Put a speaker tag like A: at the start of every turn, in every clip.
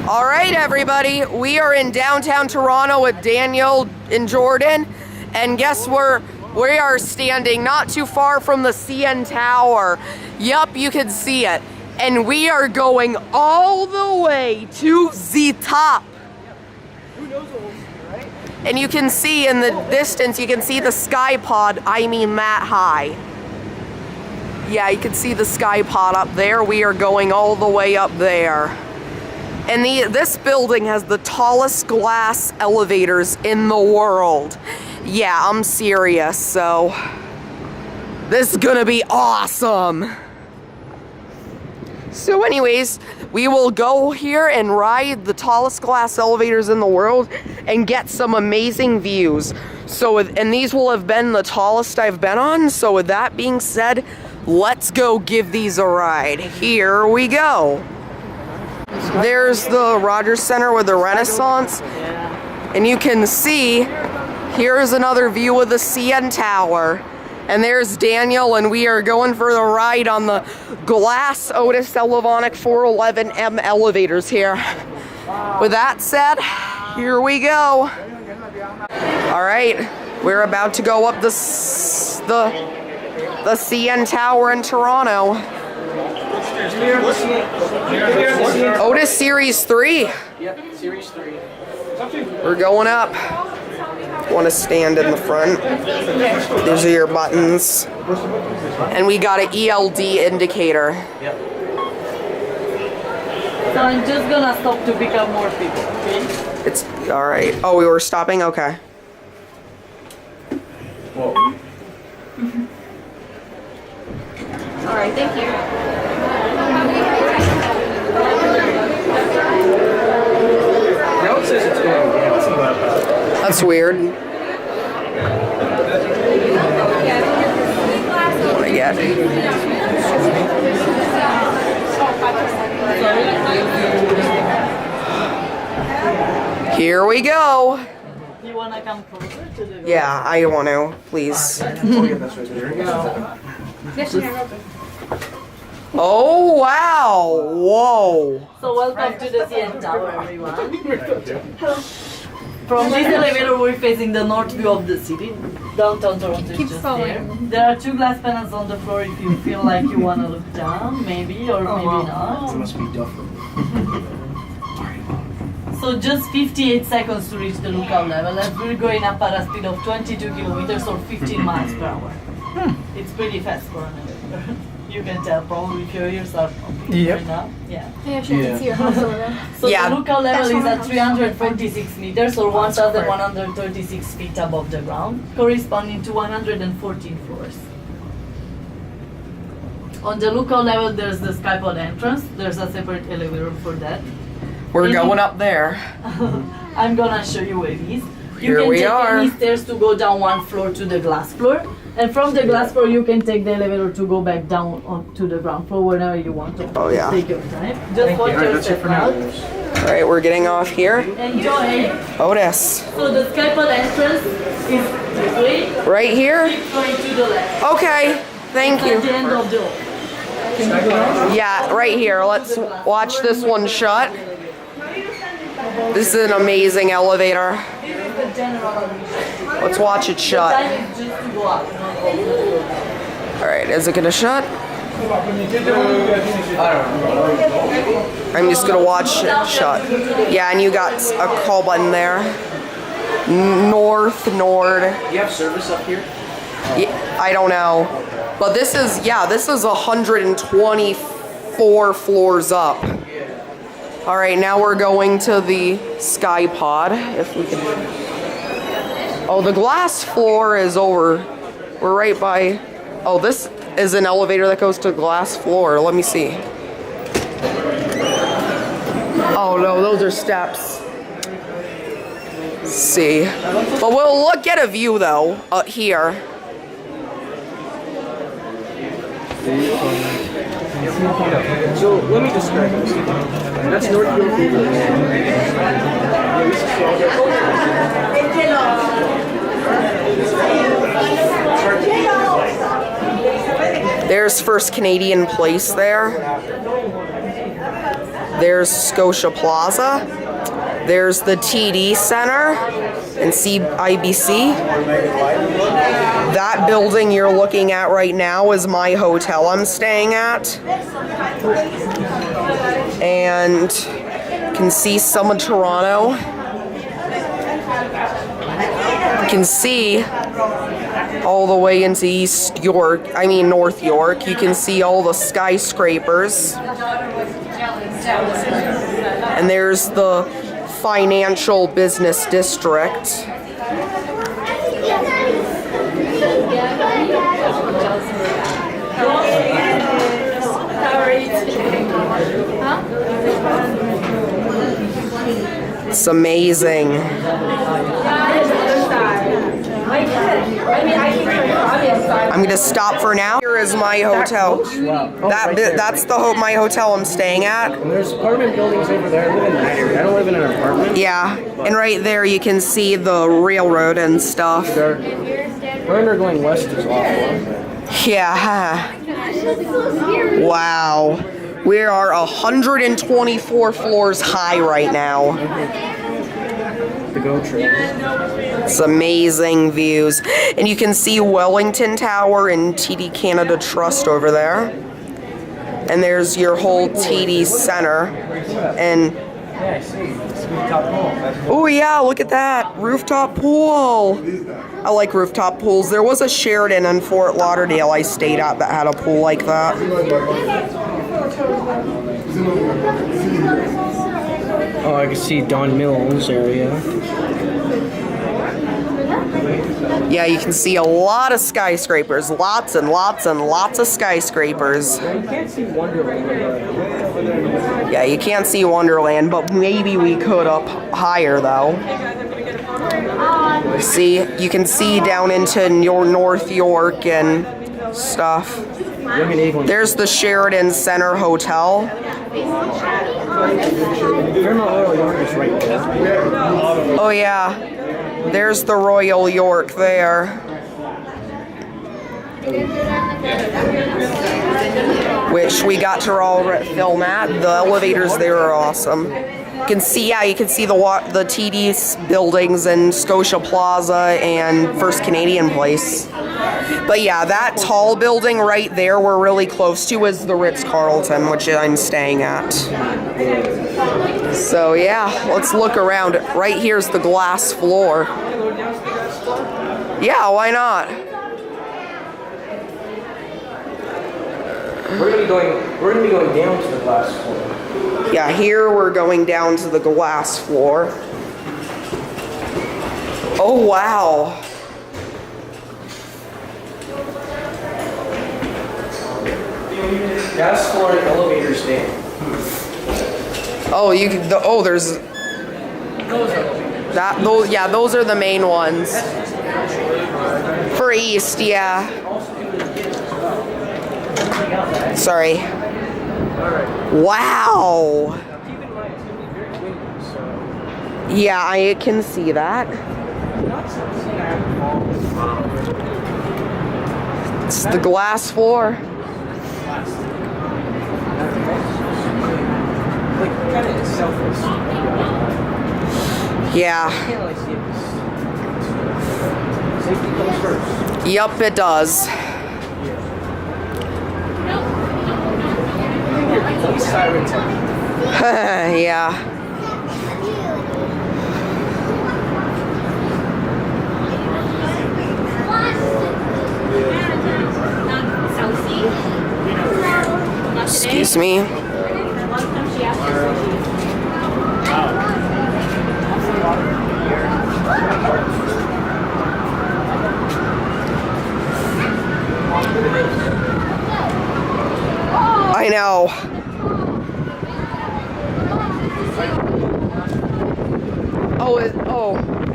A: All right, everybody, we are in downtown Toronto with Daniel and Jordan, and guess where we are standing? Not too far from the CN Tower. Yup, you can see it. And we are going all the way to the top.
B: Who knows what we'll see, right?
A: And you can see in the distance, you can see the Skypod, that high. Yeah, you can see the Skypod up there. We are going all the way up there. And this building has the tallest glass elevators in the world. Yeah, I'm serious, so this is gonna be awesome. So anyways, we will go here and ride the tallest glass elevators in the world and get some amazing views. So, and these will have been the tallest I've been on. So with that being said, let's go give these a ride. Here we go. There's the Rogers Center with the Renaissance. And you can see, here's another view of the CN Tower. And there's Daniel, and we are going for the ride on the glass Otis Elevonic 411M elevators here. With that said, here we go. All right, we're about to go up the CN Tower in Toronto. Otis Series 3.
B: Yep, Series 3.
A: We're going up. Want to stand in the front. These are your buttons. And we got an ELD indicator.
B: Yep.
C: So I'm just gonna stop to pick up more people, okay?
A: It's all right. Oh, we were stopping? Okay.
B: Whoa.
D: All right, thank you.
B: Now it says it's going down.
A: That's weird. What I get? Here we go.
C: You wanna come closer to the
A: Yeah, I want to, please. Oh, wow. Whoa.
C: So welcome to the CN Tower, everyone. From this elevator, we're facing the north view of the city. Downtown Toronto is just there. There are two glass panels on the floor if you feel like you want to look down, maybe, or maybe not.
B: It must be Duffer.
C: So just 58 seconds to reach the lookout level, as we're going up at a speed of 22 kilometers or 15 miles per hour. It's pretty fast for an elevator. You can tell probably if your ears are open right now. Yeah.
D: I actually can see your house over there.
C: So
A: Yeah.
C: the lookout level is at 346 meters or 1,136 feet above the ground, corresponding to 114 floors. On the lookout level, there's the Skypod entrance. There's a separate elevator for that.
A: We're going up there.
C: I'm gonna show you where it is. You
A: Here
C: can
A: we
C: take
A: are.
C: any stairs to go down one floor to the glass floor. And from the glass floor, you can take the elevator to go back down to the ground floor whenever you want to.
A: Oh, yeah.
C: Take your time. Just watch your step out.
A: All right, we're getting off here.
C: Enjoy.
A: Otis.
C: So the Skypod entrance is this way.
A: Right here?
C: Keep going to the left.
A: Okay, thank
C: At the
A: you.
C: end of the hall.
A: Yeah, right here. Let's watch this one shut. This is an amazing elevator.
C: This is the general admission.
A: Let's watch it shut.
C: Time is just to go up, not go.
A: All right, is it gonna shut? I'm just gonna watch it shut. Yeah, and you got a call button there. North, Nord.
B: You have service up here?
A: Yeah, I don't know. But this is, yeah, this is 124 floors up. All right, now we're going to the Skypod, if we can. Oh, the glass floor is over. We're right by, oh, this is an elevator that goes to the glass floor. Let me see. Oh no, those are steps. Let's see. But we'll look, get a view though, here.
B: So let me describe this. That's Northfield.
A: There's First Canadian Place there. There's Scotia Plaza. There's the TD Center and CIBC. That building you're looking at right now is my hotel I'm staying at. And you can see some of Toronto. You can see all the way into North York. You can see all the skyscrapers. And there's the financial business district. It's amazing. I'm gonna stop for now. Here is my hotel. That's my hotel I'm staying at.
B: And there's apartment buildings over there. I live in that area. I don't live in an apartment.
A: Yeah, and right there you can see the railroad and stuff.
B: We're going west as well.
A: Yeah. Wow. We are 124 floors high right now.
B: The GO train.
A: It's amazing views. And you can see Wellington Tower and TD Canada Trust over there. And there's your whole TD Center. And oh yeah, look at that. Rooftop pool. I like rooftop pools. There was a Sheraton in Fort Lauderdale I stayed at that had a pool like that.
B: Oh, I can see Don Mills area.
A: Yeah, you can see a lot of skyscrapers. Lots and lots and lots of skyscrapers.
B: You can't see Wonderland.
A: Yeah, you can't see Wonderland, but maybe we could up higher though. See, you can see down into North York and stuff. There's the Sheraton Center Hotel. Oh yeah, there's the Royal York there. Which we got to all film at. The elevators there are awesome. You can see the TD buildings and Scotia Plaza and First Canadian Place. But yeah, that tall building right there we're really close to is the Ritz-Carlton, which I'm staying at. So yeah, let's look around. Right here's the glass floor. Yeah, why not?
B: We're gonna be going down to the glass floor.
A: Yeah, here we're going down to the glass floor. Oh wow.
B: Gas floor and elevator stand.
A: Oh, there's that. Those are the main ones. For East, yeah. Sorry. Wow. Yeah, I can see that. It's the glass floor. Yeah. Yup, it does. Yeah. Excuse me. I know.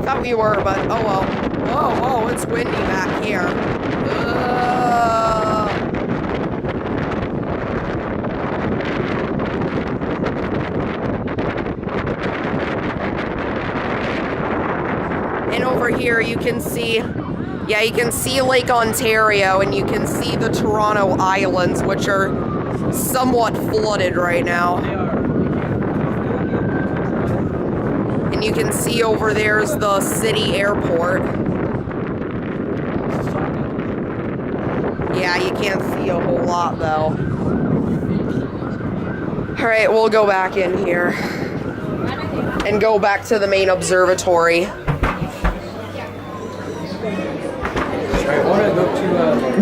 A: Thought we were, but oh well. Whoa, it's windy back here. And over here you can see, you can see Lake Ontario and you can see the Toronto Islands, which are somewhat flooded right now. you can see over there is the city airport. Yeah, you can't see a whole lot though. Alright, we'll go back in here and go back to the main observatory.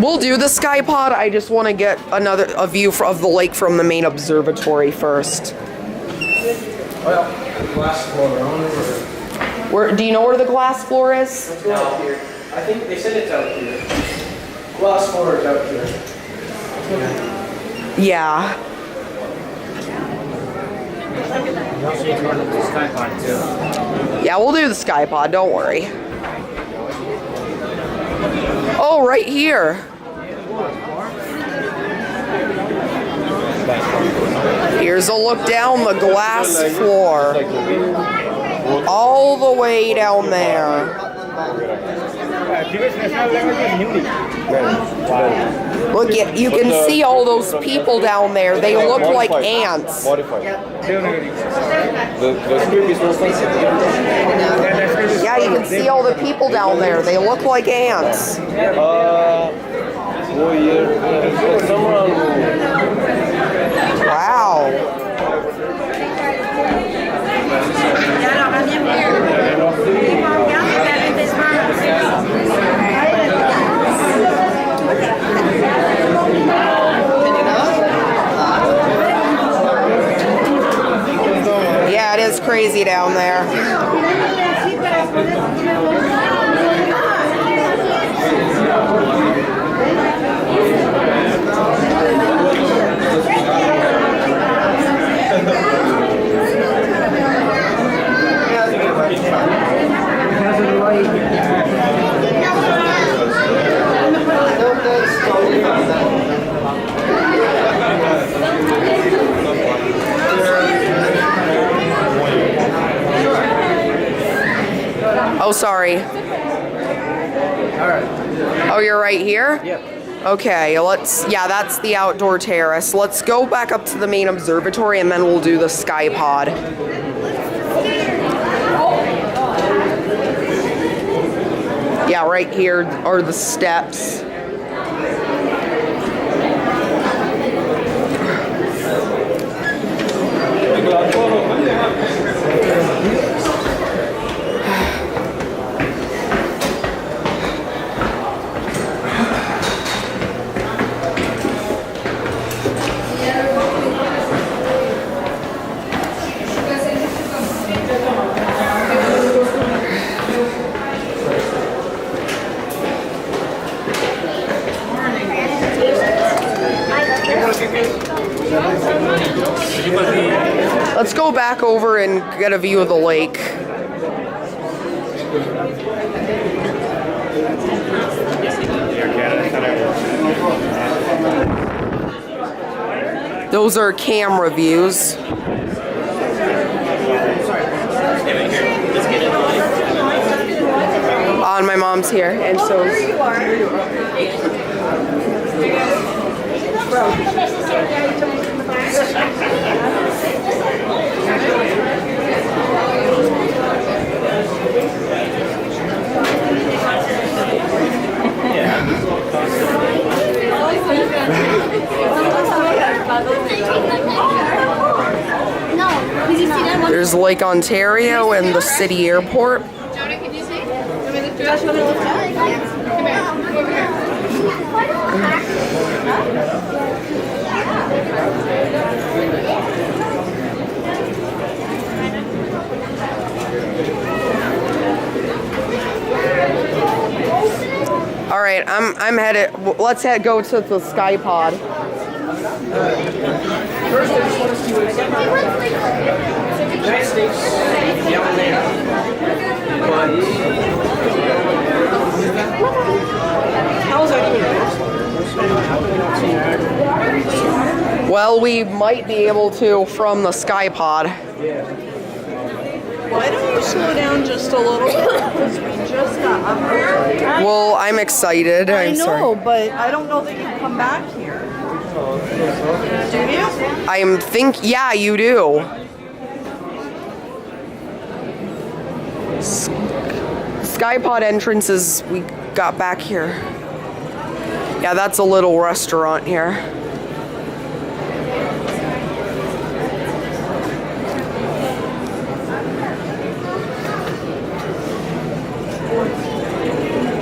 A: We'll do the Skypod. I just want to get a view of the lake from the main observatory first.
B: Glass floor.
A: Where do you know where the glass floor is?
B: Let's go out here. I think they said it's out here. Glass floor is out here.
A: Yeah. Yeah, we'll do the Skypod. Don't worry. Oh, right here. Here's a look down the glass floor. All the way down there. Look, you can see all those people down there. They look like ants. Yeah, you can see all the people down there. They look like ants. Wow. Yeah, it is crazy down there. Oh, sorry. Oh, you're right here?
B: Yep.
A: Okay, yeah, that's the outdoor terrace. Let's go back up to the main observatory and then we'll do the Skypod. Yeah, right here are the steps. Let's go back over and get a view of the lake. Those are camera views. On my mom's here, and so. There's Lake Ontario and the city airport.
D: Jonah, can you see? You want me to lift your ass? You want me to lift
A: All right, I'm headed. Let's go to the Skypod.
B: First, I just want to see what it's like. United States down there. How is that even?
A: Well, we might be able to from the Skypod.
E: Why don't you slow down just a little bit? Because we just got up here.
A: Well, I'm excited.
E: I
A: I'm
E: know,
A: sorry.
E: but I don't know that you come back here. Do you?
A: Yeah, you do. Skypod entrances we got back here. Yeah, that's a little restaurant here.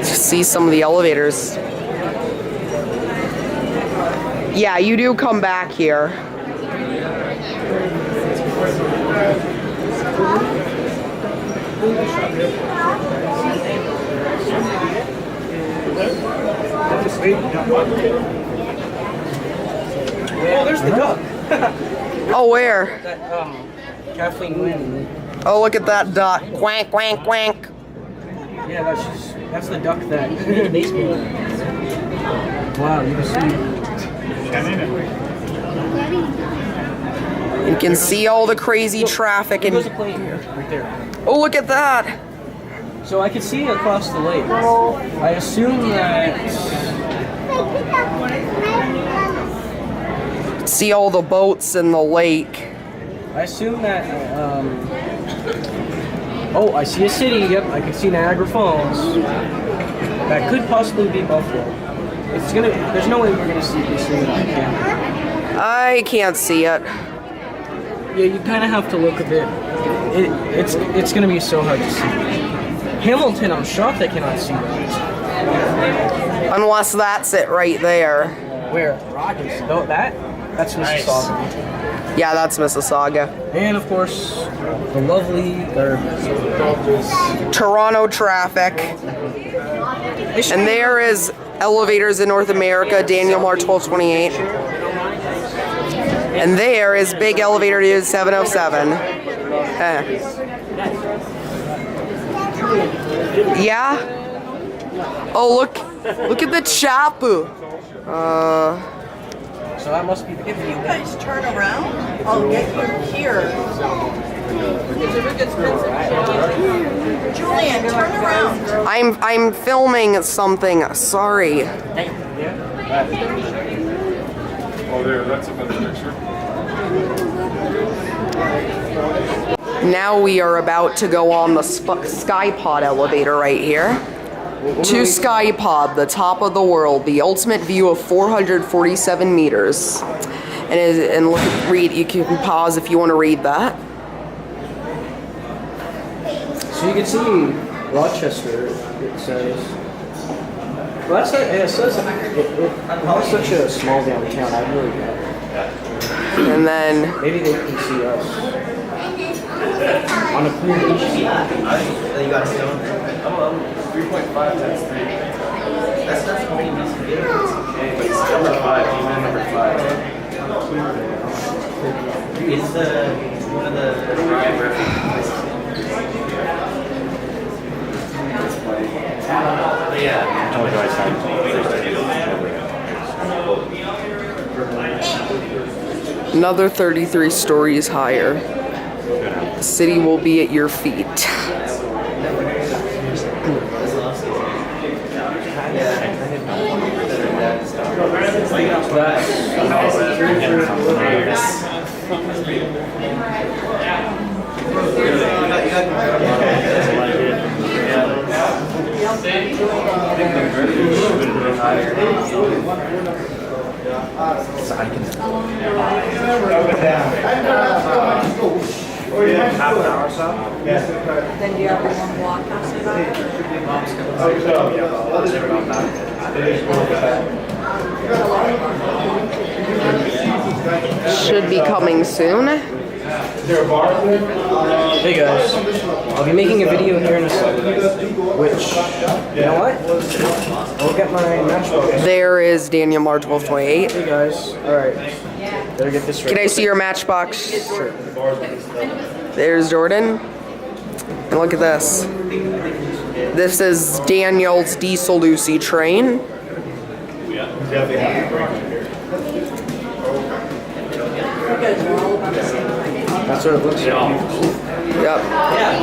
A: See some of the elevators. Yeah, you do come back here.
B: Oh, there's the duck.
A: Oh, where?
B: That, Kathleen Wynn.
A: Oh, look at that duck. Quank, quank, quank.
B: Yeah, that's the duck that baseball. Wow, you can see.
A: You can see all the crazy traffic
B: There's a
A: and
B: plane here, right there.
A: oh, look at that.
B: So I can see across the lake. I assume that.
A: See all the boats in the lake.
B: I assume that. Oh, I see a city. Yep, I can see Niagara Falls. That could possibly be Buffalo. It's gonna. There's no way we're gonna see this thing on camera.
A: I can't see it.
B: Yeah, you kind of have to look a bit. It's gonna be so hard to see. Hamilton, I'm shocked I cannot see that.
A: Unless that's it right there.
B: Where? Rogers. No, that's Mississauga.
A: Yeah, that's Mississauga.
B: And of course, the lovely
A: Toronto traffic. And there is elevators in North America, Daniel Mar 1228. And there is big elevator to 707. Yeah? Oh, look at the chapu.
B: So that must be the.
E: If you guys turn around, I'll get you here. Julian, turn around.
A: I'm filming something. Sorry.
F: Oh, there, that's a better picture.
A: Now we are about to go on the Skypod elevator right here. To Skypod, the top of the world, the ultimate view of 447 meters. And look, read. You can pause if you want to read that.
B: So you can see Rochester. It says. Well, that's not, it says it's such a small downtown. I really don't.
A: And then
B: Maybe they can see us on a clear beach.
G: You got stone? I'm 3.5 times 3. That's how many meters to get. Okay, but it's number 5. Even number 5. It's one of the drive reference places. Yeah. Oh, right side.
A: another 33 stories higher. The city will be at your feet.
G: Half an hour or so? Yeah.
E: Then do you have one block after that?
A: Should be coming soon.
B: Hey guys, I'll be making a video here in a second, which, you know what? I'll get my matchbox.
A: There is Daniel Mar 1228.
B: Hey guys, alright, better get this right.
A: Can I see your matchbox?
B: Sure.
A: There's Jordan. And look at this. This is Daniel's Diesel Lucy train.
B: That's what it looks like.
A: Yep.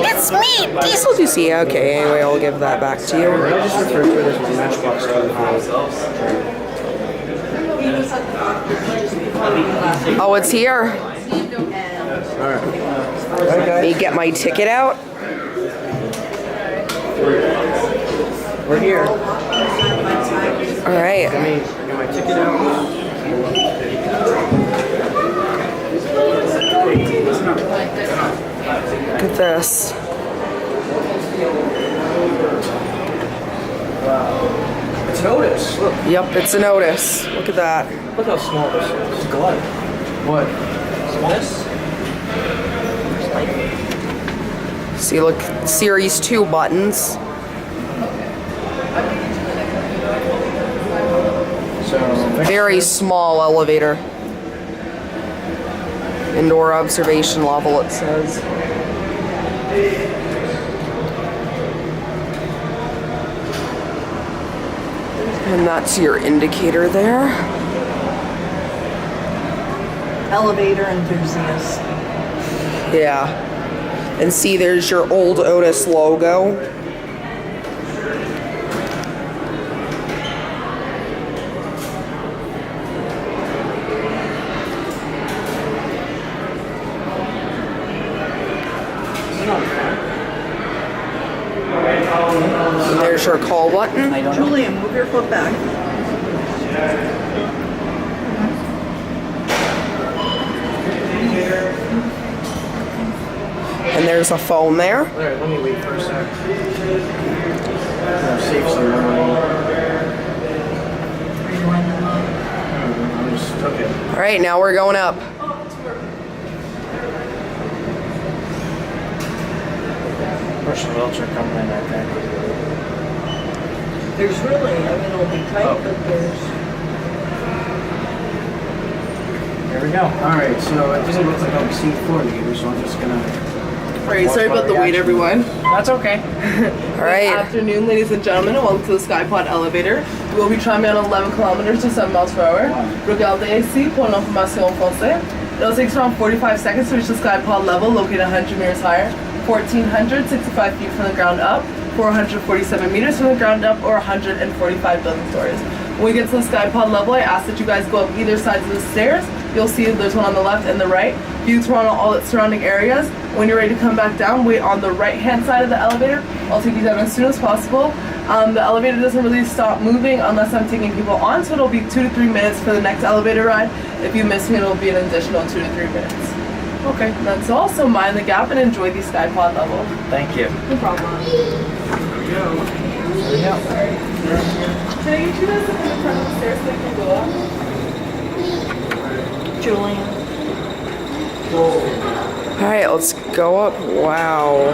A: It's me, Diesel Lucy. Okay, anyway, I'll give that back to you.
B: I just refer to it as my matchbox.
A: Oh, it's here.
B: Alright. Alright
A: Let me
B: guys.
A: get my ticket out.
B: We're here.
A: All right.
B: Let me get my ticket out.
A: Look at this.
B: It's an Otis. Look.
A: Yep, it's an Otis. Look at that.
B: Look how small this is. It's glide. What? This?
A: See, look, Series 2 buttons.
B: So
A: Very small elevator. Indoor observation level, it says. And that's your indicator there.
E: Elevator enthusiast.
A: Yeah. And see, there's your old Otis logo. And there's your call button.
E: Julian, move your foot back.
A: And there's a phone there.
B: Alright, let me wait for a sec. I'll save some money. I just took it.
A: All right, now we're going up.
B: Russian wheelchair coming in, I think.
E: There's really, I mean, it'll be tight, but there's...
B: Here we go. Alright, so it doesn't look like I'll be seeing floor either, so I'm just gonna...
E: Alright, sorry about the wait, everyone.
B: That's okay.
A: All right.
E: Good afternoon, ladies and gentlemen, and welcome to the Skypod Elevator. We will be climbing at 11 kilometers to 7 miles per hour. Regardez ici pour l'information en français. It'll take around 45 seconds to reach the Skypod level, located 100 meters higher, 1,465 feet from the ground up, 447 meters from the ground up, or 145 building stories. When we get to the Skypod level, I ask that you guys go up either sides of the stairs. You'll see there's one on the left and the right. View through on all its surrounding areas. When you're ready to come back down, wait on the right-hand side of the elevator. I'll take you down as soon as possible. The elevator doesn't really stop moving unless I'm taking people on, so it'll be 2 to 3 minutes for the next elevator ride. If you miss me, it'll be an additional 2 to 3 minutes. Okay, that's all. So mind the gap and enjoy the Skypod level.
B: Thank you.
E: No problem.
B: Here we go.
E: Can I get you guys up in the front of the stairs so they can go up? Julian.
A: All right, let's go up. Wow.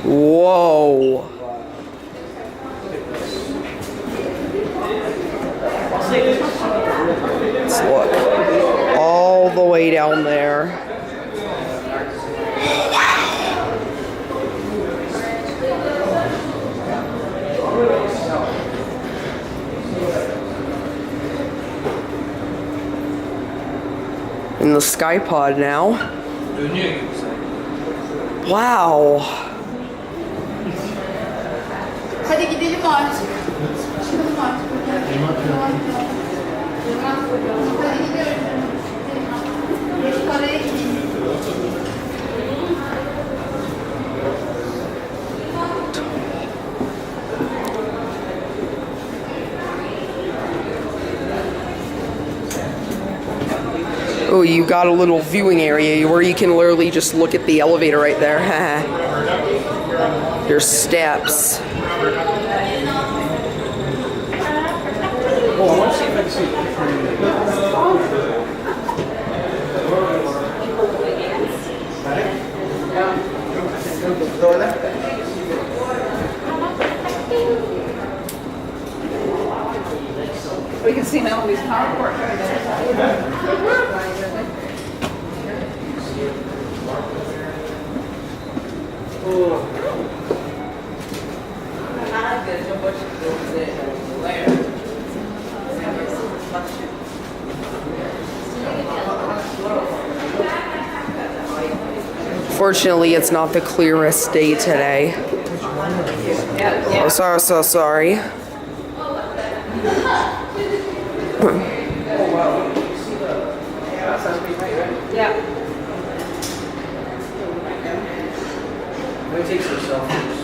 A: Whoa. Let's look all the way down there. In the Skypod now. Wow.
D: Hadi gidelim artık. Çıkalım artık. Hadi gidiyoruz. Paraya gideyim.
A: Oh, you got a little viewing area where you can literally just look at the elevator right there. Your steps.
B: Oh, I want to see if I can see it.
E: We can see now these power cords.
A: Fortunately, it's not the clearest day today. Oh, so sorry.
B: Yeah. I'm gonna take some selfies.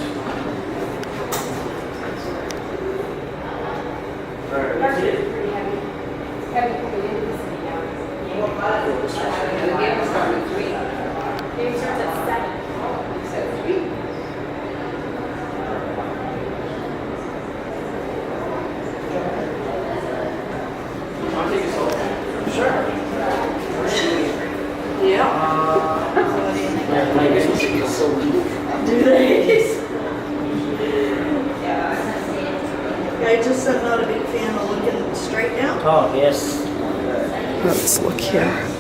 H: I just said not a big fan of looking straight down.
B: Oh, yes.
A: Let's look here.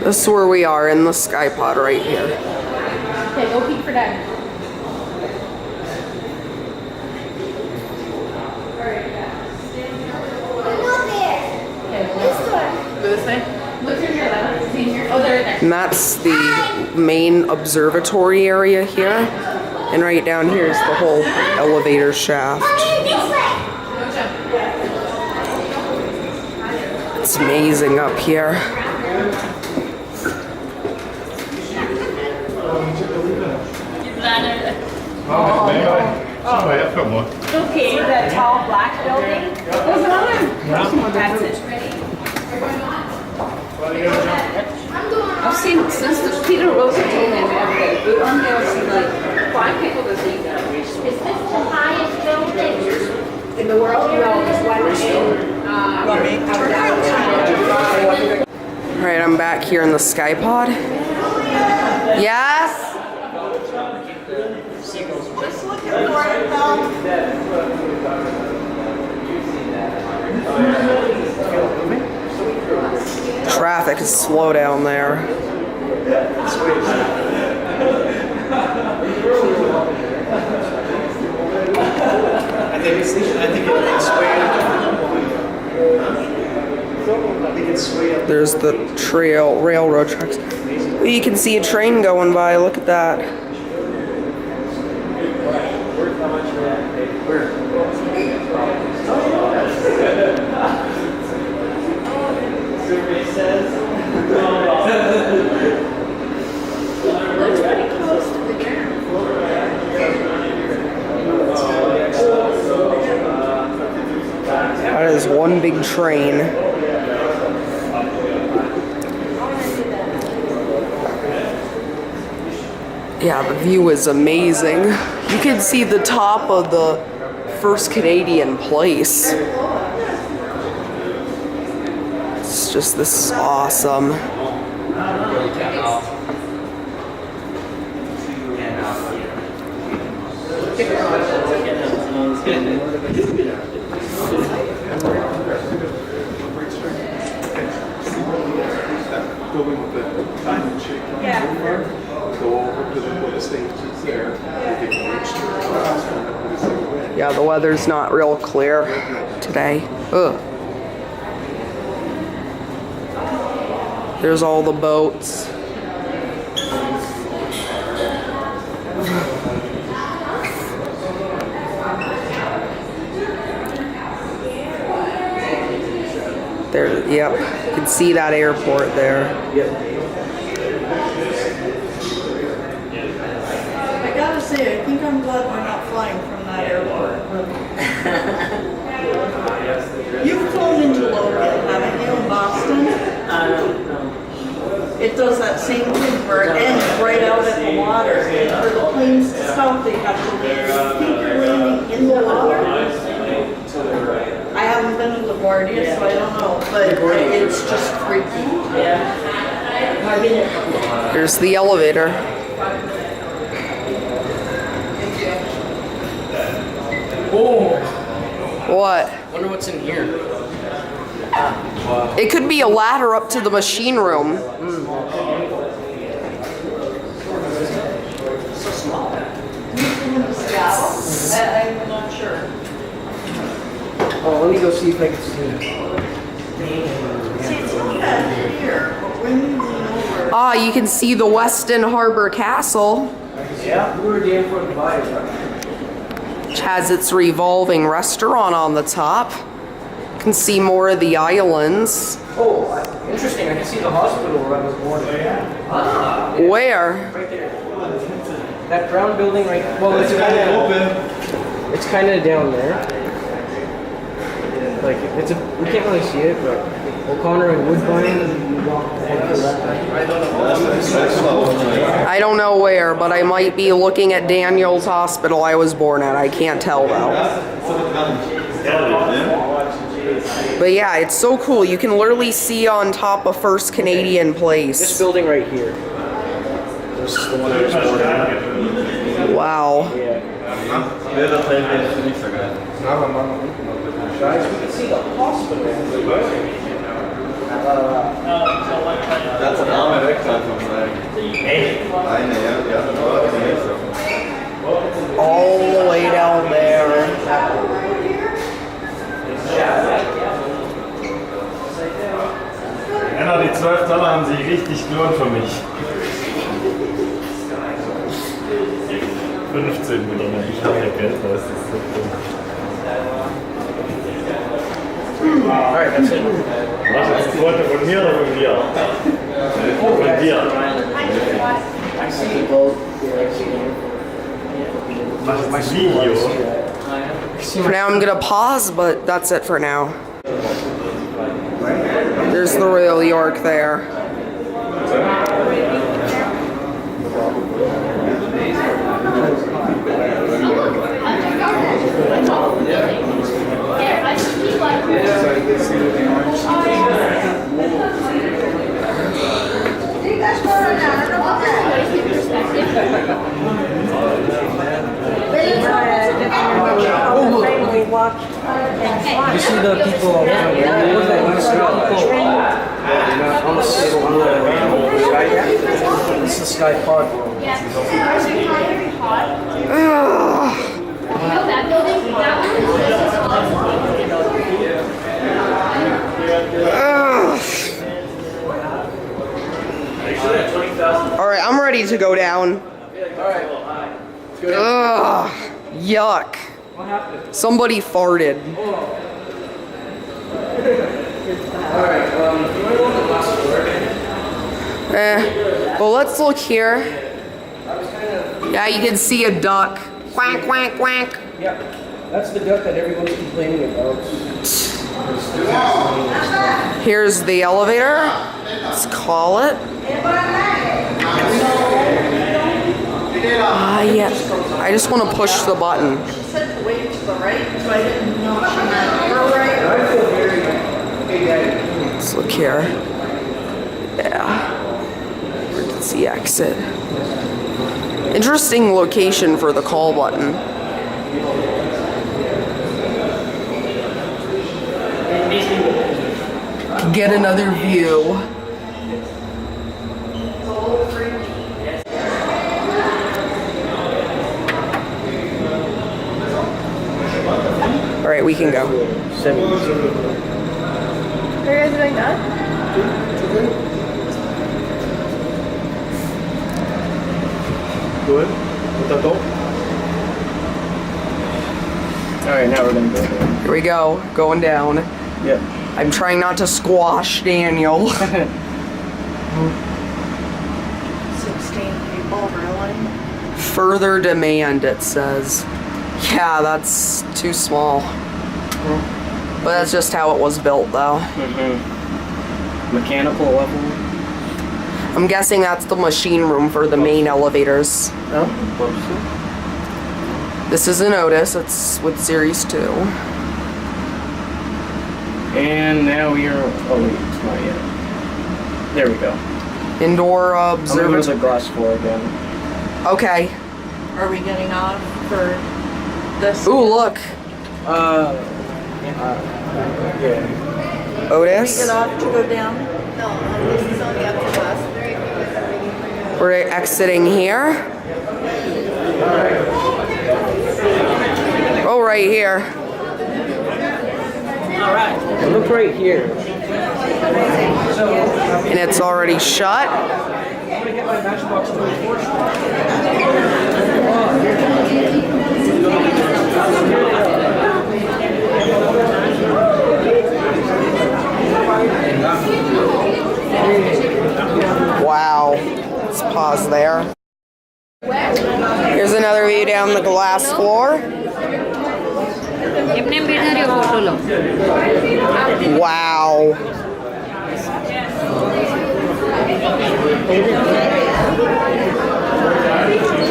A: This is where we are in the Skypod right here.
D: Okay, go peek for Dad.
E: This thing?
D: Look through here, Lana. See here. Oh, they're there.
A: And that's the main observatory area here. And right down here is the whole elevator shaft. It's amazing up here.
C: Okay, that tall black building. There's another. That's it.
I: I've seen, since the Peter Wilson told me about that boot on there, I've seen like 5 people that see that.
D: Is this the highest building?
I: In the world, no, there's one in
A: Alright, I'm back here in the Skypod. Yes?
H: Just looking for it though.
A: Traffic is slow down there.
G: I think it's sway up.
A: There's the railroad tracks. You can see a train going by. Look at that.
I: Looks pretty close to the ground.
A: one big train. Yeah, the view is amazing. You can see the top of the first Canadian place. It's just, this is awesome. Yeah, the weather's not real clear today. Ugh. There's all the boats. There, yep, you can see that airport there.
H: I gotta say, I think I'm glad we're not flying from that airport. You've flown into Logan, haven't you, in Boston? It does that same thing where it ends right out at the water. And for the planes to stop, they have to land. I think you're landing in the water. I haven't been to LaGuardia, so I don't know, but it's just freaky.
A: There's the elevator.
B: Oh,
A: What?
B: wonder what's in here.
A: It could be a ladder up to the machine room.
B: So small.
H: I'm not sure.
B: Oh, let me go see if I can see it.
H: See, it's not that here, but when you lean over.
A: Ah, you can see the Weston Harbor Castle,
B: Yeah, we were damn for the buy it.
A: which has its revolving restaurant on the top. You can see more of the islands.
B: Oh, interesting. I can see the hospital where I was born. Ah,
A: Where?
B: right there. That brown building right. Well, it's kind of down there. Like it's a. We can't really see it, but O'Connor and Woodbine.
A: I don't know where, but I might be looking at Daniel's hospital I was born at. I can't tell though. But yeah, it's so cool. You can literally see on top of First Canadian
B: This
A: Place.
B: building right here. This is the one I was born in.
A: Wow.
B: Yeah. Guys, we can see the hospital.
G: That's an arm
A: All the way down there.
F: Männer, die $12 haben sich richtig gelohnt für mich. 15 wieder, ich habe ja Geld, das ist so cool.
B: Alright, that's it.
F: Was ist ein Foto von mir oder von dir? Von dir.
B: I see both.
F: Was ist ein Video?
A: For now, I'm gonna pause, but that's it for now. There's the Royal York there.
B: You see the people on the This is Skypod.
A: Alright, I'm ready to go down. Ugh, yuck.
B: What happened?
A: Somebody farted.
B: Alright, you want to go on the last floor?
A: Well, let's look here. Yeah, you can see a duck. Quack, quack, quack.
B: Yeah, that's the duck that everyone's complaining about.
A: Here's the elevator. Let's call it. Yeah. I just want to push the button.
H: Way to the right, so I didn't know she meant her right.
A: Let's look here. Yeah. Emergency exit. Interesting location for the call button. Get another view. All right, we can go.
D: Are you guys doing that?
B: Good. Alright, now we're gonna go there.
A: Here we go, going down.
B: Yep.
A: I'm trying not to squash Daniel.
H: 16 people, really?
A: Further demand, it says. Yeah, that's too small. But that's just how it was built, though.
B: Mechanical level.
A: I'm guessing that's the machine room for the main elevators.
B: Oh,
A: This is an Otis, it's with Series 2.
B: and now we are. Oh wait, it's not yet. There we go.
A: Indoor
B: I'm gonna go to
A: observatory.
B: the glass floor again.
A: Okay.
H: Are we getting off for this?
A: Ooh, look.
B: Yeah.
H: Can we
A: Otis.
H: get off to go down?
A: We're exiting here. Oh, right here.
B: Look right here.
A: And it's already shut. Wow. Let's pause there. Here's another view down the glass floor. Wow.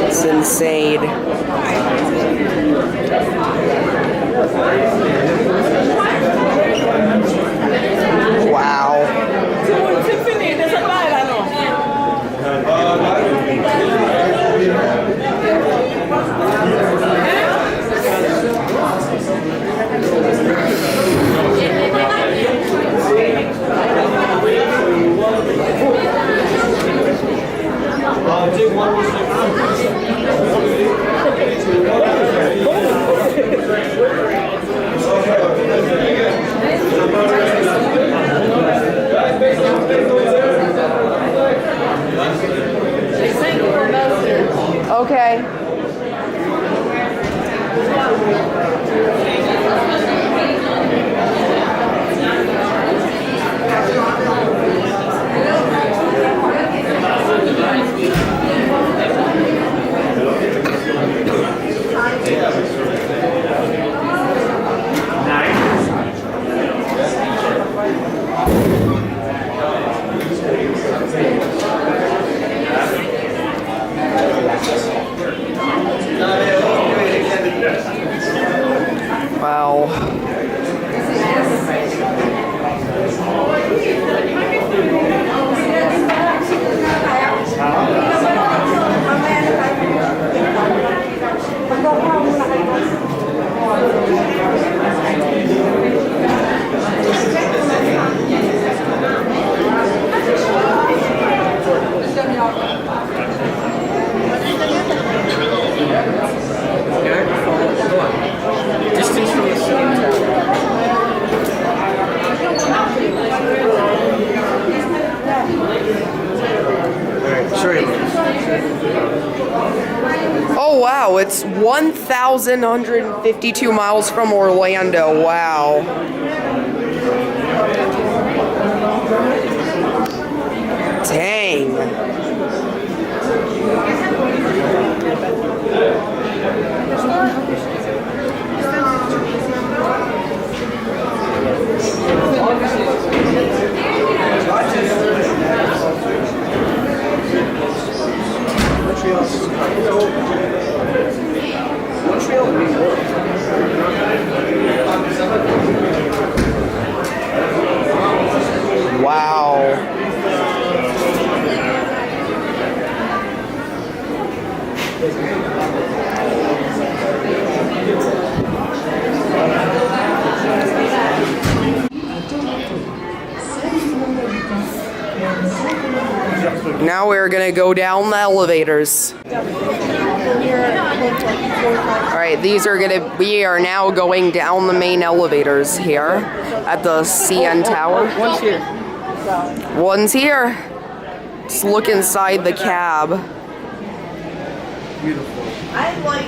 A: It's insane. Wow. Okay. Wow.
B: Distance from the Shanghai Tower. Alright, sorry.
A: Oh wow, it's 1,152 miles from Orlando. Wow. Dang. Now we're gonna go down the elevators. Alright, we are now going down the main elevators here at the CN Tower.
B: One's here.
A: One's here. Let's look inside the cab.
B: Beautiful.
H: I like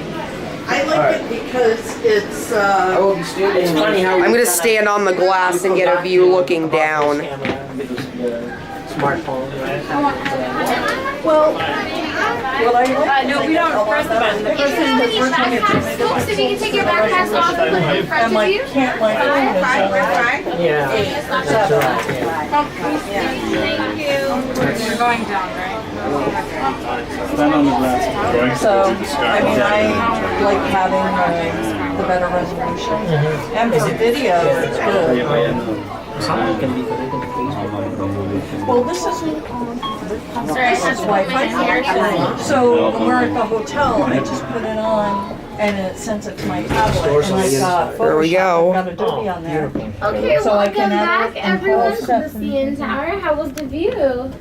H: it because it's,
B: I will be standing. It's funny how
A: I'm gonna stand on the glass and get a view looking down.
B: Smartphone.
H: well,
I: No, we don't press the button. The first one
D: Folks, if you can take your backpacks off and put them in front of you.
H: can't like,
B: Yeah. That's right.
D: Thank you.
I: You're going down, right?
J: So, I mean, I like having the better resolution. And for video, it's good.
B: Something can be good. They can Facebook.
J: Well, this isn't
D: Sorry, I just put my hair down.
J: So when we're at the hotel, I just put it on and it sends it to my tablet. And I've got
A: There we go.
J: Photoshop, I've got Adobe on there.
D: Okay,
J: So I can
D: welcome
J: edit
D: back
J: and pull
D: everyone to
J: stuff
D: the
J: from
D: CN Tower. How was the view?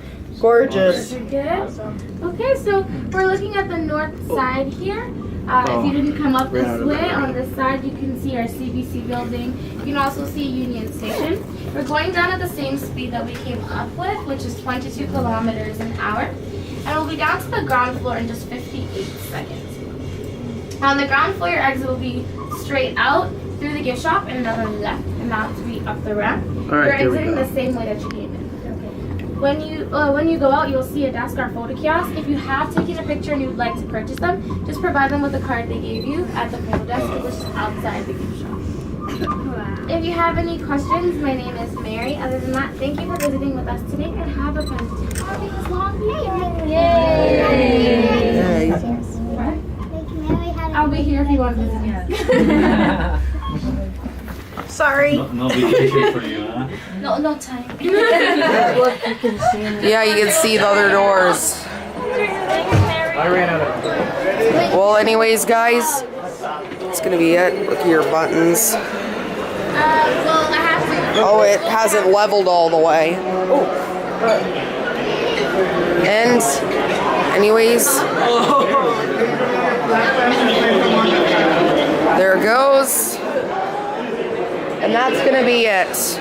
J: Gorgeous.
D: Good. Okay, so we're looking at the north side here. If you didn't come up this way, on this side you can see our CBC building. You can also see Union Station. We're going down at the same speed that we came up with, which is 22 kilometers an hour. And we'll be down to the ground floor in just 58 seconds. On the ground floor, your exit will be straight out through the gift shop and another left, and that's to be up the ramp. You're exiting the same way that you came in. When you go out, you'll see a desk or photo kiosk. If you have taken a picture and you would like to purchase them, just provide them with the card they gave you at the photo desk, which is outside the gift shop. If you have any questions, my name is Mary. Other than that, thank you for visiting with us today and have a fantastic long day. Yay! I'll be here if you want to visit me.
H: sorry.
J: No vacation for you, huh?
D: No time.
H: Look, you can see me.
A: Yeah, you can see the other doors.
B: I ran out of.
A: Well, anyways, guys, it's gonna be it. Look at your buttons.
D: Well, I have to.
A: Oh, it hasn't leveled all the way. And, anyways, there it goes. And that's gonna be it.